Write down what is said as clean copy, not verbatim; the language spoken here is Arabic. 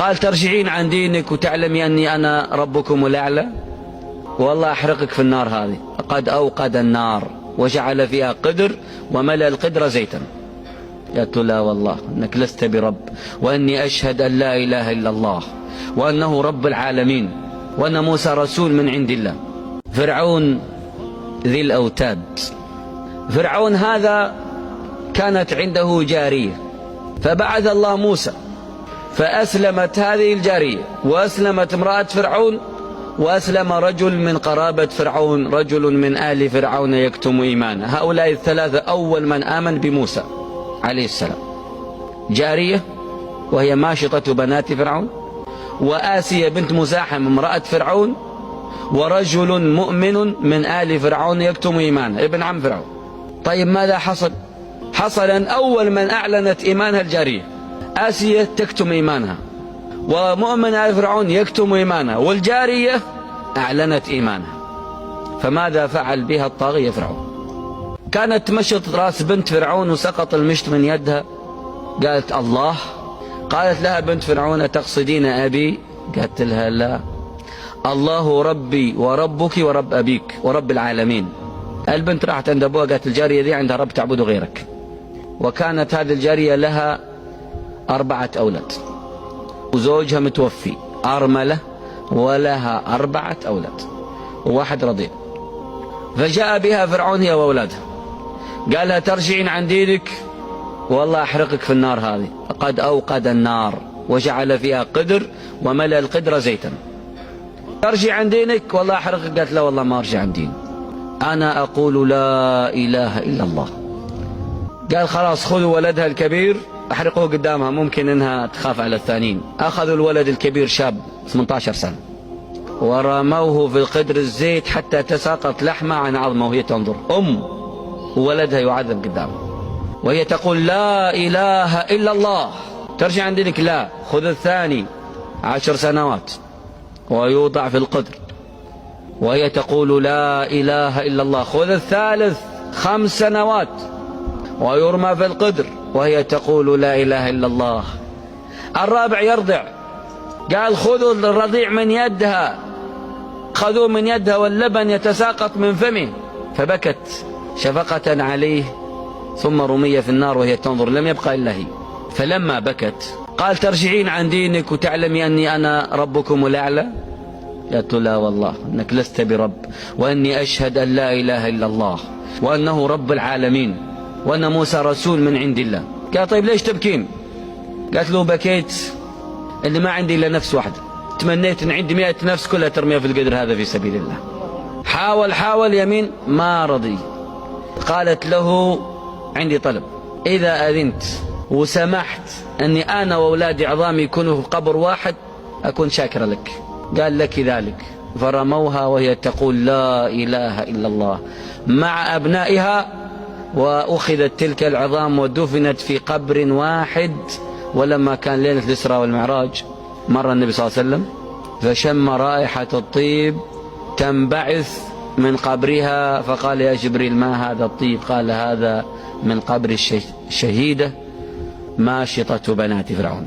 قال ترجعين عن دينك وتعلمي أني أنا ربكم الأعلى، والله أحرقك في النار هذه. قد أوقد النار وجعل فيها قدر وملأ القدر زيتا. قالت له لا والله أنك لست برب، وأني أشهد أن لا إله إلا الله وأنه رب العالمين وأن موسى رسول من عند الله. فرعون ذي الأوتاد، فرعون هذا كانت عنده جارية، فبعث الله موسى فأسلمت هذه الجارية، وأسلمت امرأة فرعون، وأسلم رجل من قرابة فرعون، رجل من آل فرعون يكتم إيمانه. هؤلاء الثلاثة أول من آمن بموسى عليه السلام: جارية وهي ماشطة بنات فرعون، وآسية بنت مزاحم امرأة فرعون، ورجل مؤمن من آل فرعون يكتم إيمانه ابن عم فرعون. طيب ماذا حصل؟ حصل أن أول من أعلنت إيمانها الجارية، آسية تكتم إيمانها، ومؤمن آل فرعون يكتم إيمانها، والجارية أعلنت إيمانها. فماذا فعل بها الطاغية فرعون؟ كانت تمشط رأس بنت فرعون وسقط المشط من يدها، قالت الله. قالت لها بنت فرعون تقصدين أبي؟ قالت لها لا، الله ربي وربك ورب أبيك ورب العالمين. البنت راحت عند أبوها قالت الجارية ذي عندها رب تعبد غيرك. وكانت هذه الجارية لها 4 أولاد، وزوجها متوفي أرملة، ولها 4 أولاد وواحد رضيع. فجاء بها فرعون هي وأولادها، قال لها ترجعين عن دينك والله أحرقك في النار هذه. قد أوقد النار وجعل فيها قدر وملأ القدر زيتا. ترجع عن دينك والله أحرقك. قالت لا والله ما أرجع عن ديني، أنا أقول لا إله إلا الله. قال خلاص خذوا ولدها الكبير أحرقوه قدامها، ممكن إنها تخاف على الثانيين. أخذوا الولد الكبير شاب 18 سنة ورموه في القدر الزيت حتى تساقط لحمة عن عظمه وهي تنظر، وولدها يعذب قدامها وهي تقول لا إله إلا الله. ترجع عن دينك؟ لا. خذ الثاني 10 سنوات ويوضع في القدر وهي تقول لا إله إلا الله. خذ الثالث 5 سنوات ويرمى في القدر وهي تقول لا إله إلا الله. الرابع يرضع، قال خذوا الرضيع من يدها، خذوه من يدها واللبن يتساقط من فمه، فبكت شفقة عليه ثم رمي في النار وهي تنظر، لم يبقى إلا هي. فلما بكت قال ترجعين عن دينك وتعلمي أني أنا ربكم الأعلى؟ قالت له لا والله أنك لست برب، وأني أشهد أن لا إله إلا الله وأنه رب العالمين وأن موسى رسول من عند الله. قال طيب ليش تبكين؟ قالت له بكيت اللي ما عندي إلا نفس واحدة، تمنيت أن عندي 100 نفس كلها ترميها في القدر هذا في سبيل الله. حاول يمين ما رضي. قالت له عندي طلب، إذا أذنت وسمحت أني أنا وأولادي عظامي يكونوا في قبر واحد أكون شاكرا لك. قال لك ذلك. فرموها وهي تقول لا إله إلا الله مع أبنائها، وأخذت تلك العظام ودفنت في قبر واحد. ولما كان ليلة الإسراء والمعراج مر النبي صلى الله عليه وسلم فشم رائحة الطيب تنبعث من قبرها، فقال يا جبريل ما هذا الطيب؟ قال هذا من قبر الشهيدة ماشطة بنات فرعون.